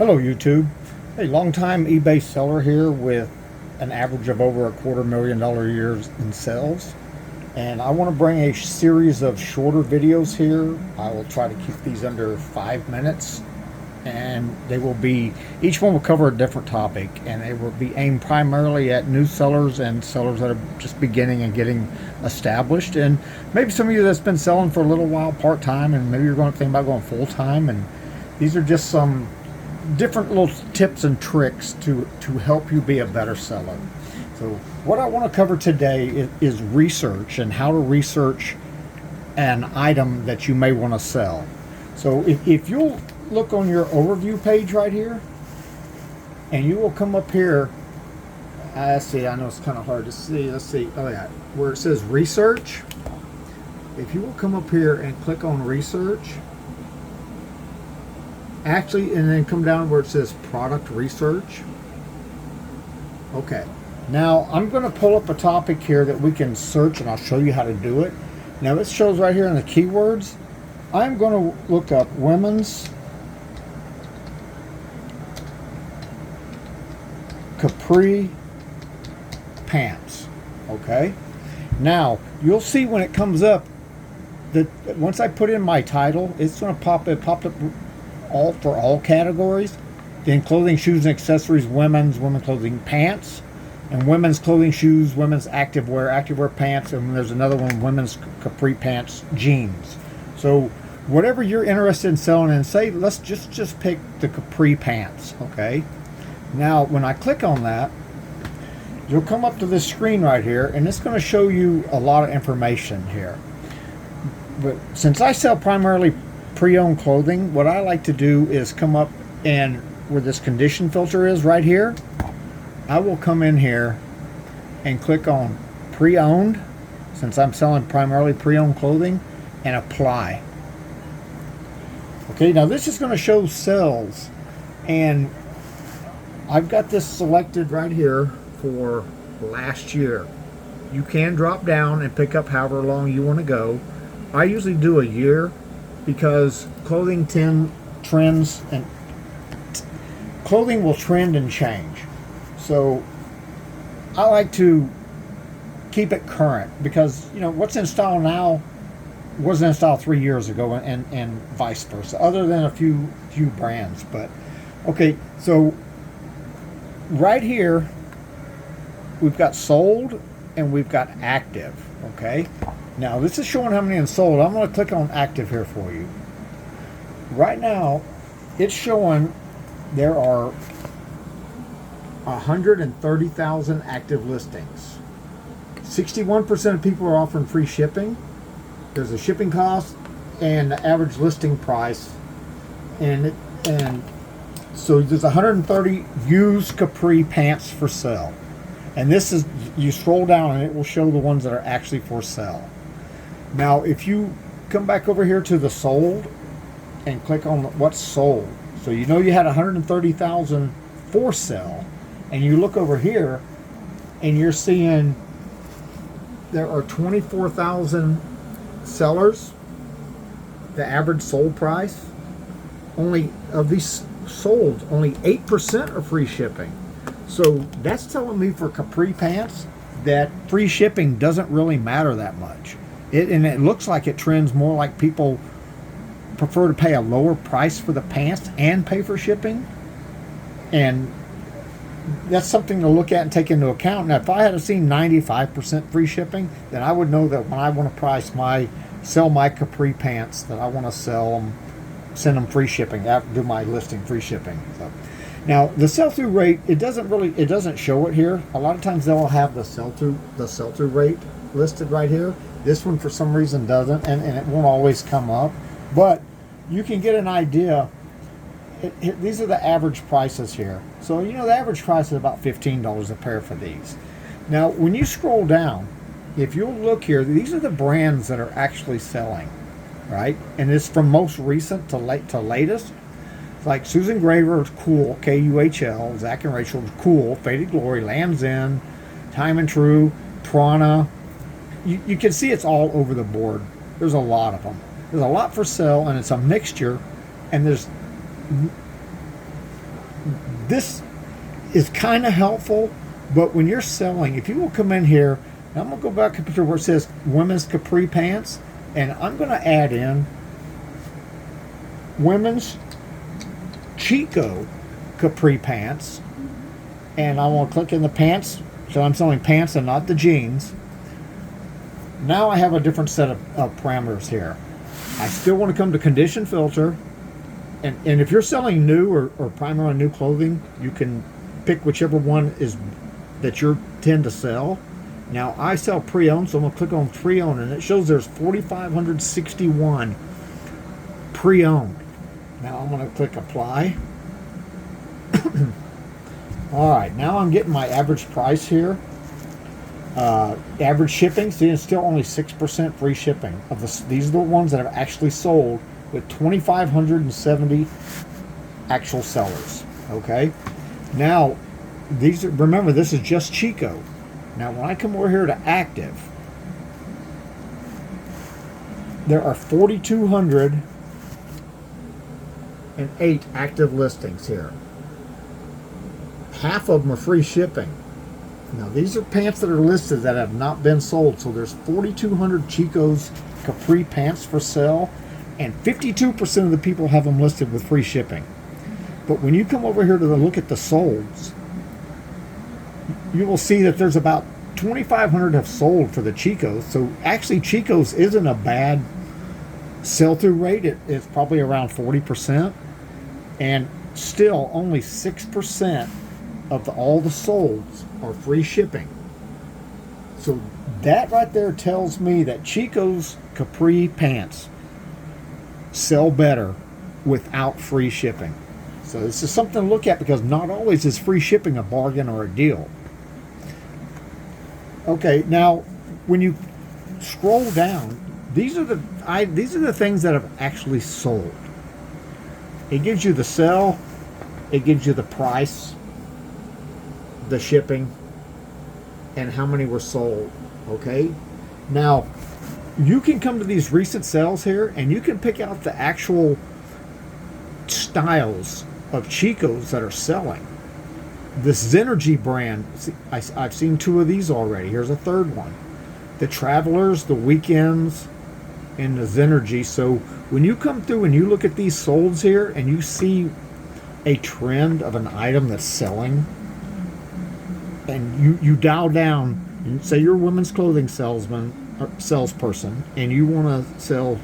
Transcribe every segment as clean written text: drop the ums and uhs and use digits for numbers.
Hello YouTube. Hey, long-time eBay seller here with an average of over $250,000 a year in sales. And I want to bring a series of shorter videos here. I will try to keep these under 5 minutes. And they will be, each one will cover a different topic. And they will be aimed primarily at new sellers and sellers that are just beginning and getting established. And maybe some of you that's been selling for a little while part-time, and maybe you're going to think about going full-time. And these are just some different little tips and tricks to help you be a better seller. So what I want to cover today is research and how to research an item that you may want to sell. So if you'll look on your overview page right here, and you will come up here, let's see, I know it's kind of hard to see, let's see, oh yeah, where it says research. If you will come up here and click on research, actually, and then come down where it says product research. Okay, now I'm going to pull up a topic here that we can search, and I'll show you how to do it. Now it shows right here in the keywords. I'm going to look up women's capri pants. Okay, now you'll see when it comes up that once I put in my title, it's going to pop. It popped up for all categories. Then clothing, shoes, and accessories, women's clothing, pants, and women's clothing, shoes, women's activewear pants, and there's another one, women's capri pants, jeans. So whatever you're interested in selling, and say let's just pick the capri pants. Okay, now when I click on that, you'll come up to this screen right here, and it's going to show you a lot of information here. But since I sell primarily pre-owned clothing, what I like to do is come up, and where this condition filter is right here, I will come in here and click on pre-owned, since I'm selling primarily pre-owned clothing, and apply. Okay, now this is going to show sales, and I've got this selected right here for last year. You can drop down and pick up however long you want to go. I usually do a year, because clothing trends, and clothing will trend and change. So I like to keep it current, because what's in style now wasn't in style 3 years ago, and vice versa, other than a few brands. But okay, so right here we've got sold and we've got active. Okay, now this is showing how many in sold. I'm going to click on active here for you. Right now it's showing there are 130,000 active listings. 61% of people are offering free shipping. There's a shipping cost and the average listing price, and so there's 130 used capri pants for sale. And this is, you scroll down and it will show the ones that are actually for sale. Now, if you come back over here to the sold and click on what's sold, so you had 130,000 for sale, and you look over here and you're seeing there are 24,000 sellers. The average sold price, only of these sold, only 8% are free shipping. So that's telling me for capri pants that free shipping doesn't really matter that much. And it looks like it trends more like people prefer to pay a lower price for the pants and pay for shipping. And that's something to look at and take into account. Now, if I had seen 95% free shipping, then I would know that when I want to sell my capri pants, that I want to sell them, send them free shipping, do my listing free shipping. So now the sell-through rate, it doesn't show it here. A lot of times they'll have the sell-through rate listed right here. This one for some reason doesn't, and it won't always come up. But you can get an idea. These are the average prices here. So the average price is about $15 a pair for these. Now when you scroll down, if you'll look here, these are the brands that are actually selling, right? And it's from most recent to latest. Like Susan Graver, cool, KUHL, Zach and Rachel, cool, Faded Glory, Land's End, Time and True, Prana. You can see it's all over the board. There's a lot of them. There's a lot for sale, and it's a mixture, and there's this is kind of helpful, but when you're selling, if you will come in here, I'm going to go back to where it says women's capri pants, and I'm going to add in women's Chico capri pants, and I want to click in the pants, so I'm selling pants and not the jeans. Now I have a different set of parameters here. I still want to come to condition filter, and if you're selling new or primarily new clothing, you can pick whichever one is that you tend to sell. Now I sell pre-owned, so I'm going to click on pre-owned, and it shows there's 4,561 pre-owned. Now I'm going to click apply. Alright, now I'm getting my average price here. Average shipping, see, it's still only 6% free shipping. These are the ones that have actually sold, with 2,570 actual sellers. Okay, now remember, this is just Chico. Now when I come over here to active, there are 4,208 active listings here. Half of them are free shipping. Now these are pants that are listed that have not been sold. So there's 4,200 Chico's capri pants for sale, and 52% of the people have them listed with free shipping. But when you come over here to look at the solds, you will see that there's about 2,500 have sold for the Chicos. So actually Chicos isn't a bad sell-through rate. It's probably around 40%, and still only 6% of all the solds are free shipping. So that right there tells me that Chico's capri pants sell better without free shipping. So this is something to look at, because not always is free shipping a bargain or a deal. Okay, now when you scroll down, these are the things that have actually sold. It gives you the sell, it gives you the price, the shipping, and how many were sold. Okay, now you can come to these recent sales here, and you can pick out the actual styles of Chicos that are selling. This Zenergy brand, I've seen 2 of these already. Here's a third one. The Travelers, the Weekends, and the Zenergy. So when you come through and you look at these solds here, and you see a trend of an item that's selling, and you dial down, and say you're a women's clothing salesman or salesperson, and you want to sell,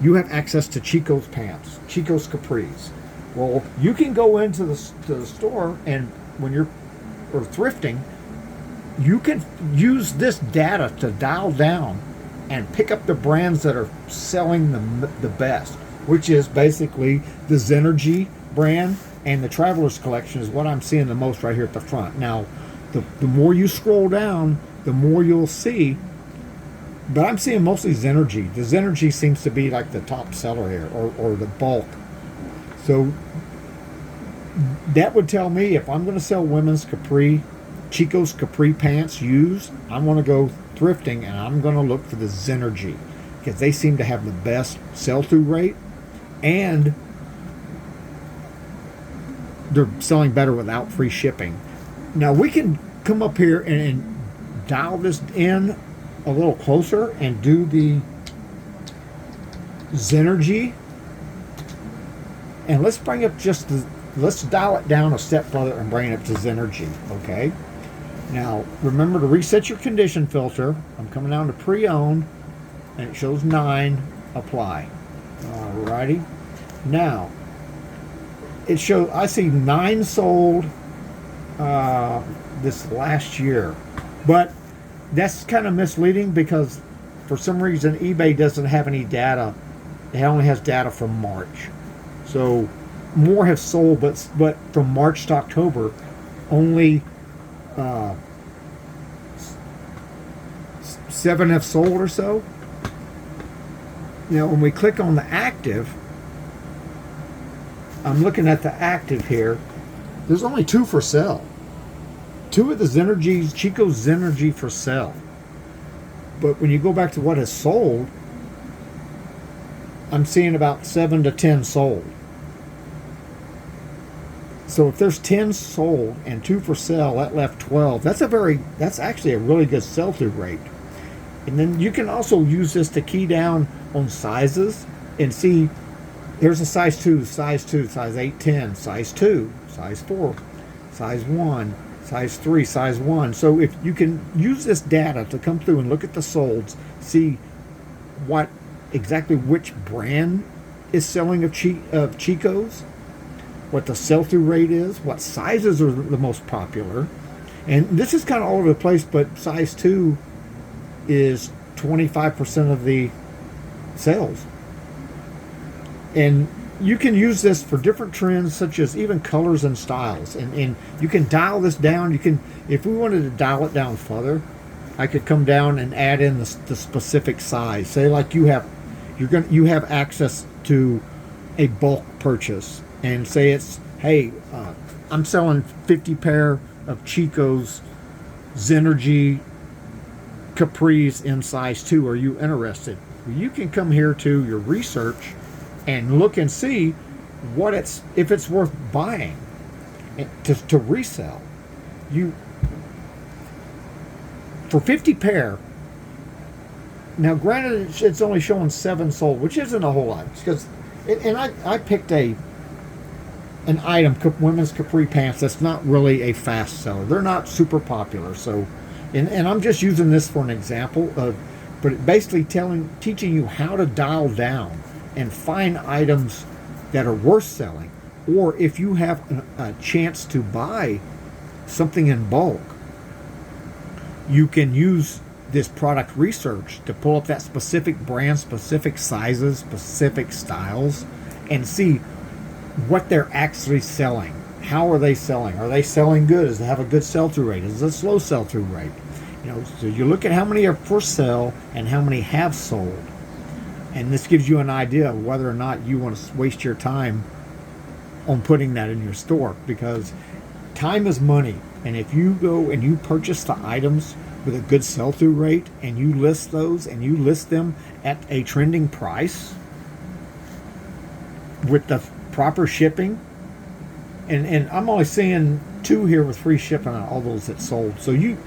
you have access to Chico's pants, Chico's capris. Well, you can go into the store, and when you're thrifting, you can use this data to dial down and pick up the brands that are selling the best, which is basically the Zenergy brand and the Travelers collection is what I'm seeing the most right here at the front. Now, the more you scroll down, the more you'll see, but I'm seeing mostly Zenergy. The Zenergy seems to be like the top seller here, or the bulk. So that would tell me, if I'm going to sell women's Chico's capri pants used, I want to go thrifting, and I'm going to look for the Zenergy, because they seem to have the best sell-through rate, and they're selling better without free shipping. Now we can come up here and dial this in a little closer and do the Zenergy, and let's bring up let's dial it down a step further and bring it up to Zenergy. Okay, now remember to reset your condition filter. I'm coming down to pre-owned, and it shows 9. Apply. Alrighty, now it shows, I see 9 sold this last year, but that's kind of misleading, because for some reason eBay doesn't have any data. It only has data from March. So more have sold, but from March to October, only 7 have sold or so. Now when we click on the active, I'm looking at the active here. There's only 2 for sale. 2 of the Zenergy's, Chico's Zenergy for sale. But when you go back to what has sold, I'm seeing about 7 to 10 sold. So if there's 10 sold and 2 for sale, that left 12. That's actually a really good sell-through rate. And then you can also use this to key down on sizes and see there's a size 2, size 2, size 8, 10, size 2, size 4, size 1, size 3, size 1. So if you can use this data to come through and look at the solds, see what exactly which brand is selling of Chico's, what the sell-through rate is, what sizes are the most popular. And this is kind of all over the place, but size 2 is 25% of the sales. And you can use this for different trends, such as even colors and styles. And you can dial this down. You can, if we wanted to dial it down further, I could come down and add in the specific size. Say like you have access to a bulk purchase, and say it's, hey, I'm selling 50 pair of Chico's Zenergy capris in size 2. Are you interested? You can come here to your research and look and see if it's worth buying to resell. For 50 pair. Now, granted, it's only showing 7 sold, which isn't a whole lot. Because, and I picked an item, women's capri pants, that's not really a fast seller. They're not super popular. So, and I'm just using this for an example of, but basically teaching you how to dial down and find items that are worth selling, or if you have a chance to buy something in bulk, you can use this product research to pull up that specific brand, specific sizes, specific styles, and see what they're actually selling. How are they selling? Are they selling good? Does it have a good sell-through rate? Is it a slow sell-through rate? So you look at how many are for sale and how many have sold. And this gives you an idea of whether or not you want to waste your time on putting that in your store, because time is money. And if you go and you purchase the items with a good sell-through rate and you list those and you list them at a trending price with the proper shipping, and I'm only seeing 2 here with free shipping on all those that sold. So you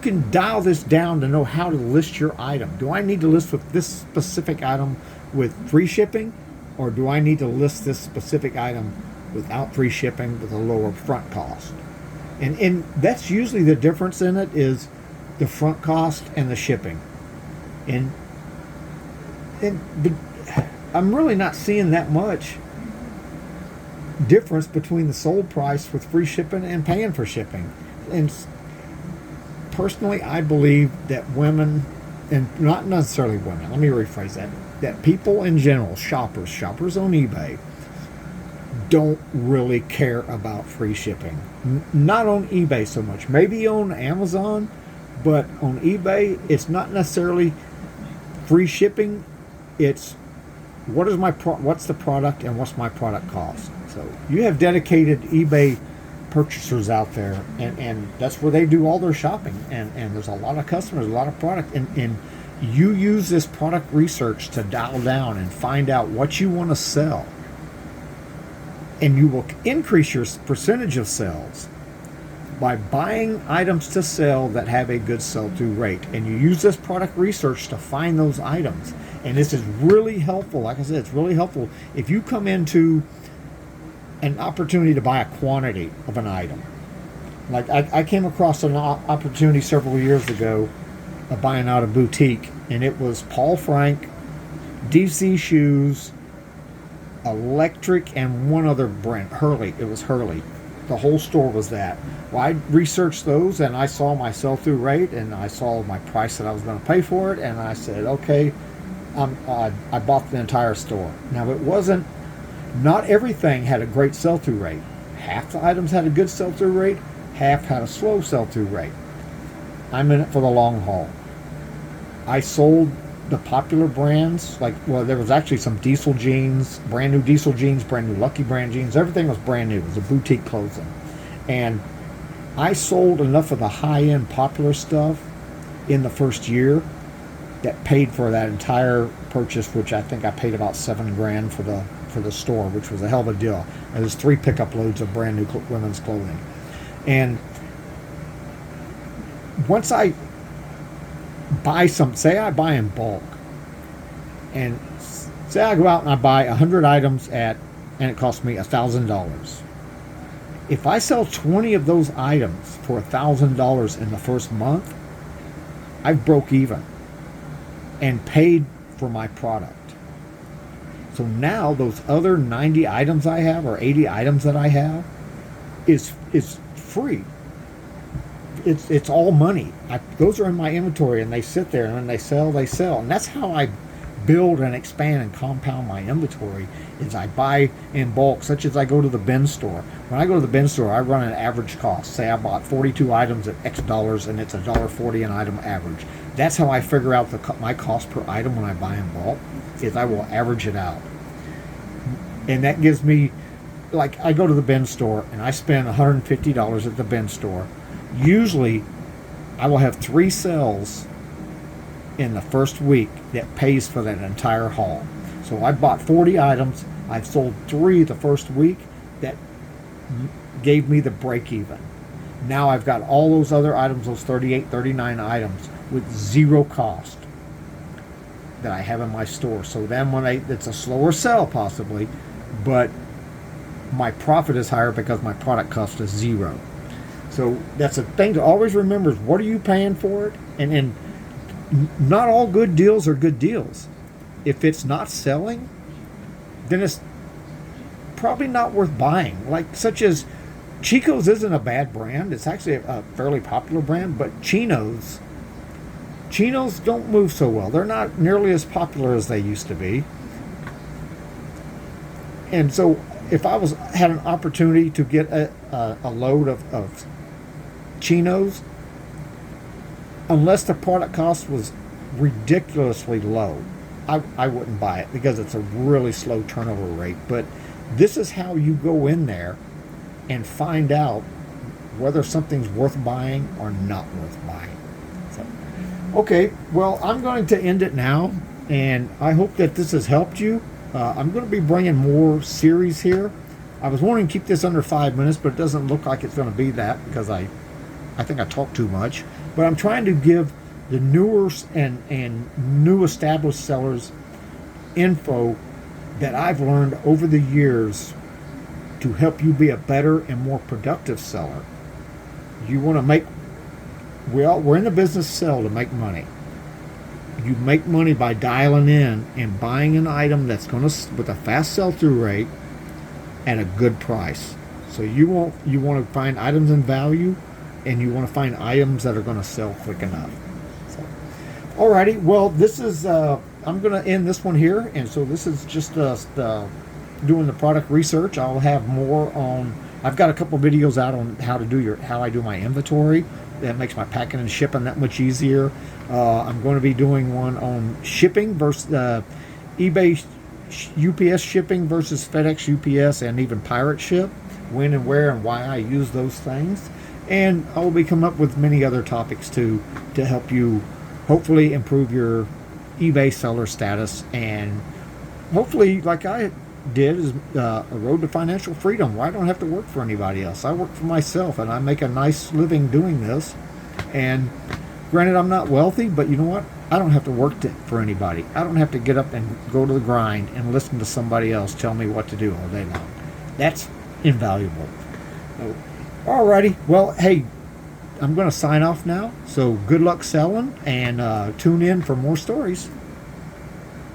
can dial this down to know how to list your item. Do I need to list with this specific item with free shipping, or do I need to list this specific item without free shipping with a lower front cost? And that's usually the difference in it, is the front cost and the shipping. But I'm really not seeing that much difference between the sold price with free shipping and paying for shipping. And personally, I believe that women, and not necessarily women, let me rephrase that people in general, shoppers on eBay, don't really care about free shipping. Not on eBay so much. Maybe on Amazon, but on eBay, it's not necessarily free shipping. It's what's the product and what's my product cost. So you have dedicated eBay purchasers out there, and that's where they do all their shopping. And there's a lot of customers, a lot of product, and you use this product research to dial down and find out what you want to sell. And you will increase your percentage of sales by buying items to sell that have a good sell-through rate. And you use this product research to find those items. And this is really helpful. Like I said, it's really helpful if you come into an opportunity to buy a quantity of an item. Like I came across an opportunity several years ago of buying out a boutique, and it was Paul Frank, DC shoes, Electric, and one other brand, Hurley. It was Hurley. The whole store was that. Well, I researched those, and I saw my sell-through rate, and I saw my price that I was going to pay for it, and I said, okay, I bought the entire store. Now, it wasn't, not everything had a great sell-through rate. Half the items had a good sell-through rate, half had a slow sell-through rate. I'm in it for the long haul. I sold the popular brands, there was actually some Diesel jeans, brand new Diesel jeans, brand new Lucky Brand jeans. Everything was brand new. It was a boutique clothing. And I sold enough of the high-end popular stuff in the first year that paid for that entire purchase, which I think I paid about $7,000 for for the store, which was a hell of a deal. And there's 3 pickup loads of brand new women's clothing. And once I buy say I buy in bulk, and say I go out and I buy 100 items and it costs me $1,000. If I sell 20 of those items for $1,000 in the first month, I've broke even and paid for my product. So now those other 90 items I have, or 80 items that I have, is free. It's all money. Those are in my inventory, and they sit there, and when they sell, they sell. And that's how I build and expand and compound my inventory, is I buy in bulk, such as I go to the bin store. When I go to the bin store, I run an average cost. Say I bought 42 items at X dollars, and it's $1.40 an item average. That's how I figure out my cost per item when I buy in bulk, is I will average it out. And that gives me, like, I go to the bin store, and I spend $150 at the bin store. Usually, I will have 3 sales in the first week that pays for that entire haul. So I bought 40 items. I've sold 3 the first week. That gave me the break even. Now I've got all those other items, those 38, 39 items, with 0 cost that I have in my store. So then it's a slower sell possibly, but my profit is higher because my product cost is 0. So that's a thing to always remember, is what are you paying for it? And not all good deals are good deals. If it's not selling, then it's probably not worth buying. Like, such as Chico's isn't a bad brand. It's actually a fairly popular brand, but Chinos don't move so well. They're not nearly as popular as they used to be. And so if I had an opportunity to get a load of Chinos, unless the product cost was ridiculously low, I wouldn't buy it, because it's a really slow turnover rate. But this is how you go in there and find out whether something's worth buying or not worth buying. So, okay, well, I'm going to end it now, and I hope that this has helped you. I'm going to be bringing more series here. I was wanting to keep this under 5 minutes, but it doesn't look like it's going to be that, because I think I talk too much. But I'm trying to give the newer and new established sellers info that I've learned over the years to help you be a better and more productive seller. You want to we're in the business sell to make money. You make money by dialing in and buying an item that's with a fast sell-through rate at a good price. So you want to find items in value, and you want to find items that are going to sell quick enough. So, alrighty, well, this is I'm going to end this one here, and so this is just doing the product research. I'll have more on. I've got a couple videos out on how I do my inventory. That makes my packing and shipping that much easier. I'm going to be doing one on shipping versus eBay UPS shipping versus FedEx UPS, and even pirate ship, when and where and why I use those things. And I will be coming up with many other topics to help you hopefully improve your eBay seller status, and hopefully, like I did, is a road to financial freedom where I don't have to work for anybody else. I work for myself, and I make a nice living doing this. And granted, I'm not wealthy, but you know what? I don't have to work for anybody. I don't have to get up and go to the grind and listen to somebody else tell me what to do all day long. That's invaluable. So, alrighty, well, hey, I'm going to sign off now. So good luck selling, and tune in for more stories.